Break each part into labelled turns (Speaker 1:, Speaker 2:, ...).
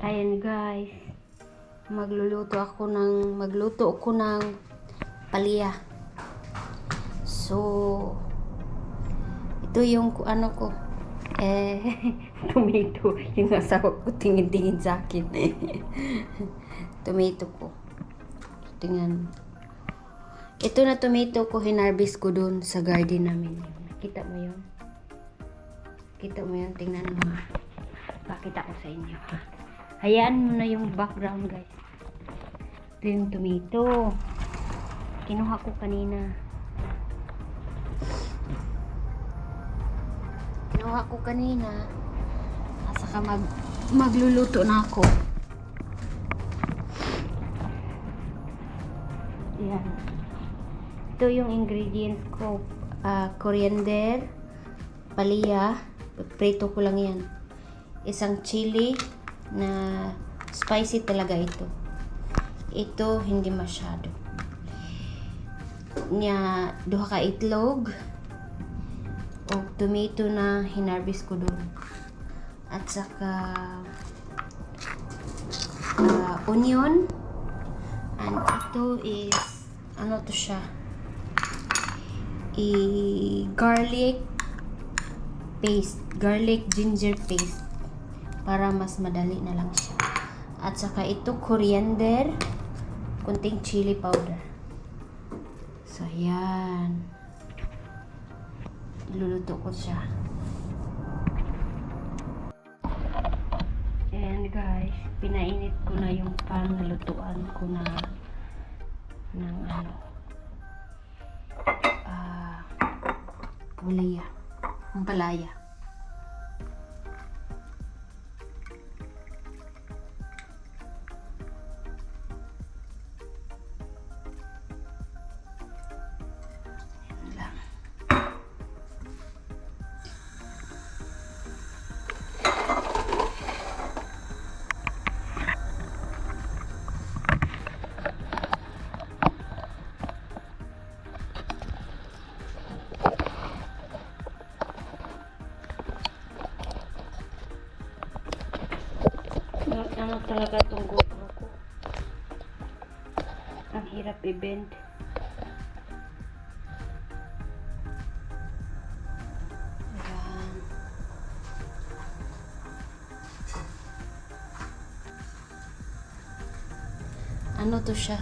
Speaker 1: Ayan guys, magluto ako ng palya. So, ito yung ano ko. Tomato. Yung asawa ko tingin-tingin sa akin. Tomato ko. Tingnan. Ito na tomato ko, hinarvest ko dun sa garden namin. Kita mo yun? Kita mo yun? Tingnan mo. Pakita ko sa inyo. Hayaan mo na yung background guys. Ito yung tomato. Kinuha ko kanina. At saka magluluto na ako. Yan. Ito yung ingredients ko. Coriander, palya, prito ko lang yan. Isang chili na spicy talaga ito. Ito hindi masyado. Duha ka itlog o tomato na hinarvest ko doon. At saka onion. And ito is ano to siya? Garlic paste. Garlic ginger paste. Para mas madali na lang siya. At saka ito coriander, kunting chili powder. So yan. Iluluto ko siya. And guys, pinainit ko na yung panglutuan ko na ng palaya. Ano talaga itong GoPro ko. Ang hirap i-bend. Ayan. Ano to siya?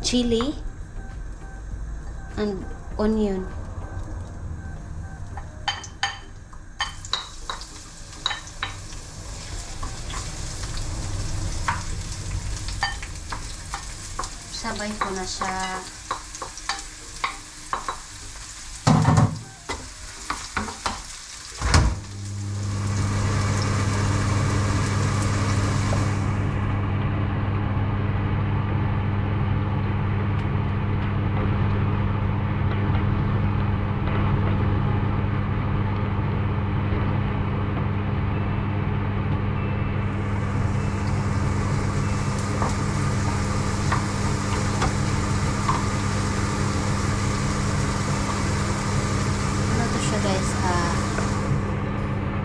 Speaker 1: Chili and onion. Sabay ko na siya. Guys,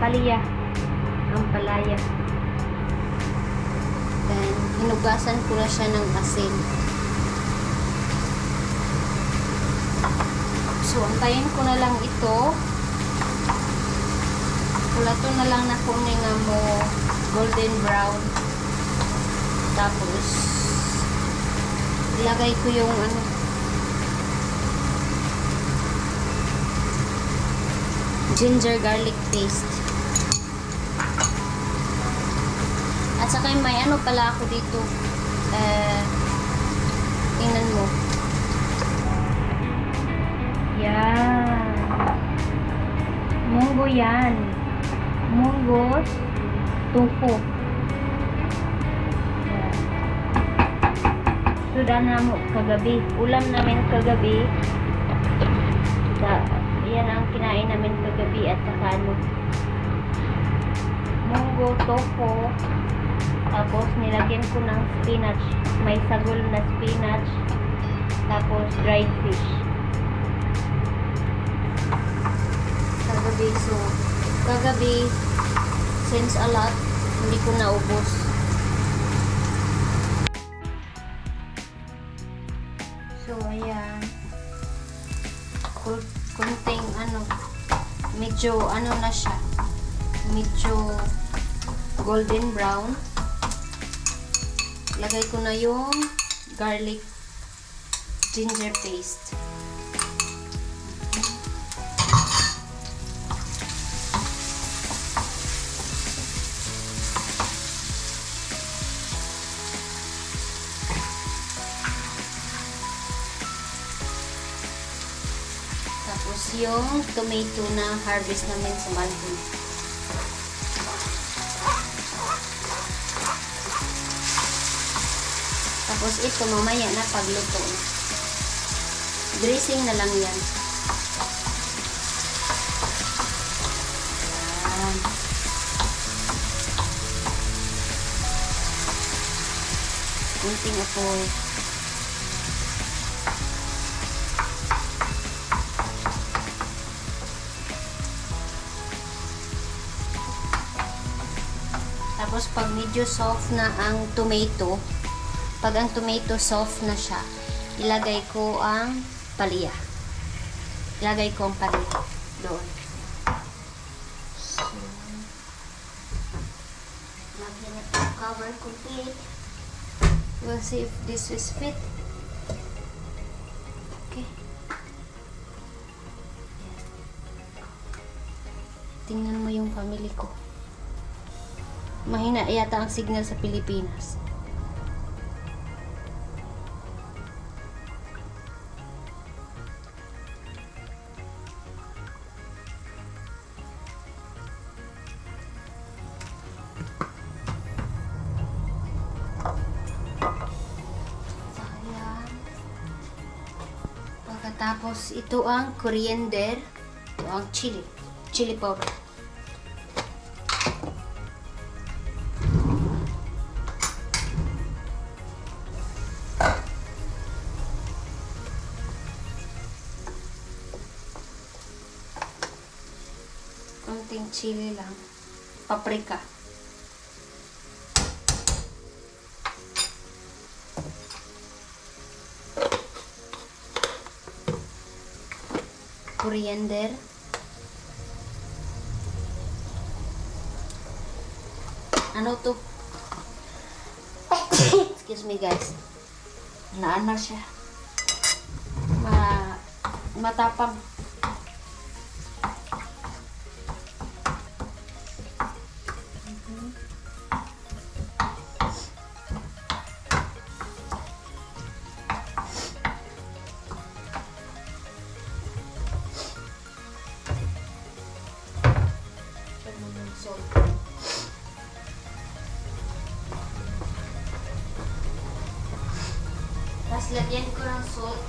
Speaker 1: palya, ang palaya. Then hinugasan ko na siya ng asin. So antayin ko na lang ito. Kulato na lang na kuning mo golden brown. Tapos ilagay ko yung ginger garlic paste. At saka may pala ako dito. Tingnan mo. Yan. Munggo yan. Munggos tofu. Yan. Sudah na mo kagabi. Ulam namin kagabi. Yan ang kinain namin kagabi at saka munggo tofu. Tapos nilagyan ko ng spinach. May sagol na spinach. Tapos dried fish. Kagabi, since a lot, hindi ko naubos. medyo ano na siya, medyo golden brown. Lagay ko na yung garlic ginger paste. Tapos yung tomato na harvest namin sa balcony. Tapos ito mamaya na pagluto na. Dressing na lang yan. Ayan. Kunting apoy. Tapos pag medyo soft na ang tomato, pag ang tomato soft na siya, ilagay ko ang palya. Ilagay ko ang palya doon. So, lagyan na ito cover complete. We'll see if this is fit. Okay. Tingnan mo yung family ko. Mahina yata ang signal sa Pilipinas. Pagkatapos ito ang coriander, ito ang chili powder. Konting chili lang. Paprika. Coriander. Ano to? Excuse me guys. Naana siya. Matapang. Tapos lagyan ko ng salt.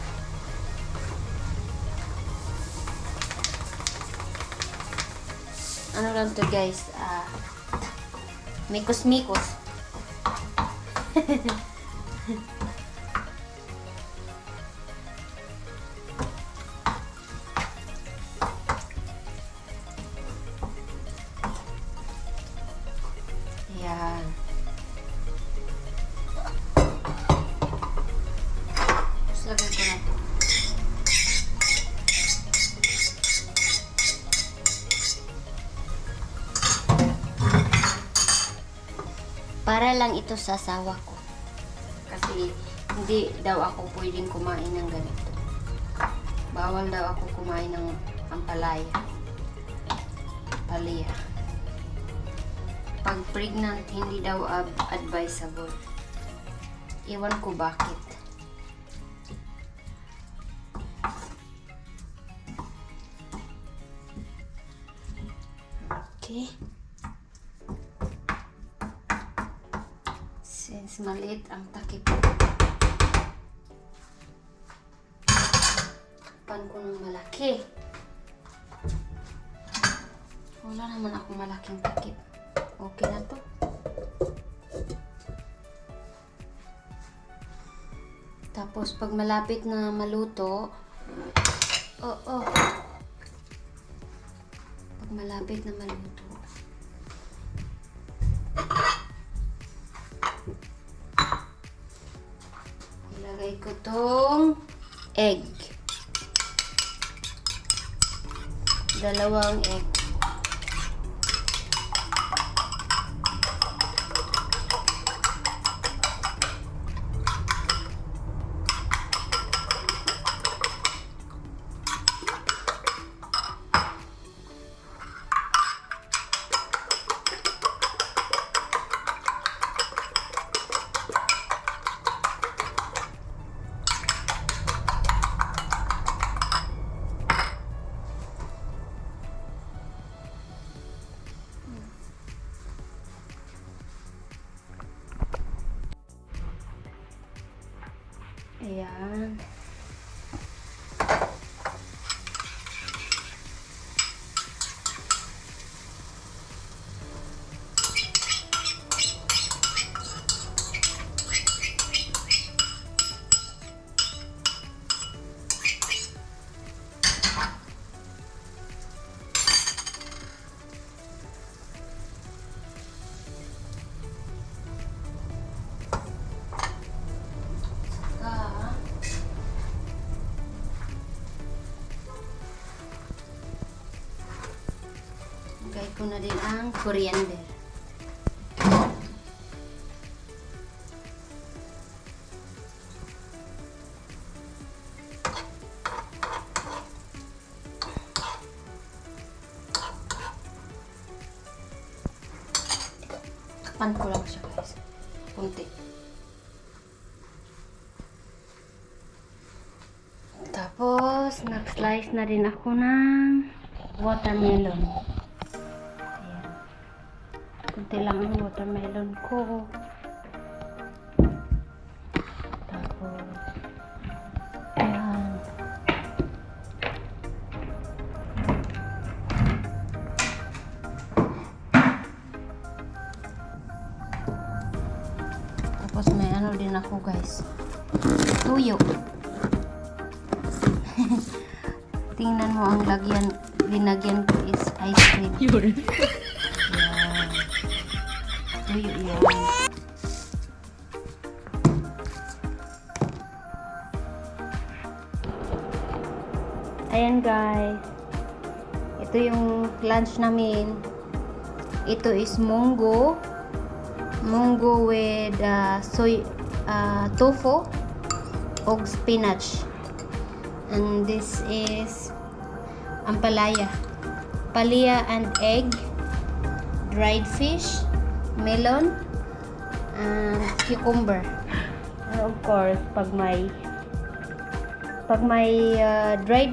Speaker 1: Ano lang to guys? Mikos-mikos. Ayan. Tapos lagay ko na to. Para lang ito sa asawa ko. Kasi hindi daw ako pwedeng kumain ng ganito. Bawal daw ako kumain ng ampalaya. Palaya. Pag pregnant, hindi daw advisable. Iwan ko bakit. Okay. Since maliit ang takip, pan ko ng malaki. Wala naman ako malaking takip. Okay na to. Tapos pag malapit na maluto, pag malapit na maluto, ilagay ko tong egg. 2 egg. Ayan. Lagay ko na din ang coriander. Takpan ko lang siya guys. Kunti. Tapos, nag-slice na din ako ng watermelon. Ayan. Kunti lang ang watermelon ko. Tapos, ayan. Tapos, may ano din ako guys. Tuyo. Tingnan mo ang lagyan, linagyan ko is ice cream. Yan. Tuyo yan. Ayan guys. Ito yung lunch namin. Ito is munggo. Munggo with tofu og spinach. And this is ampalaya. Palaya and egg, dried fish, melon, and cucumber. And of course, pag may dried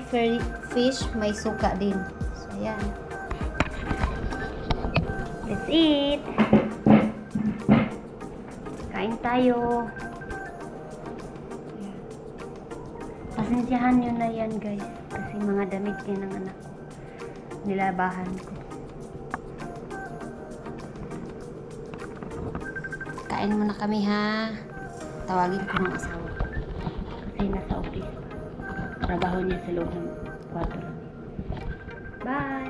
Speaker 1: fish, may suka din. So, ayan. Let's eat! Kain tayo! Pasensyahan nyo na yan guys. Kasi mga damit din ng anak ko. Nilabahan ko. Kain muna kami ha. Tawagin ko ng asawa ko. Kasi nasa office. Trabaho niya sa loob ng kwarto. Bye!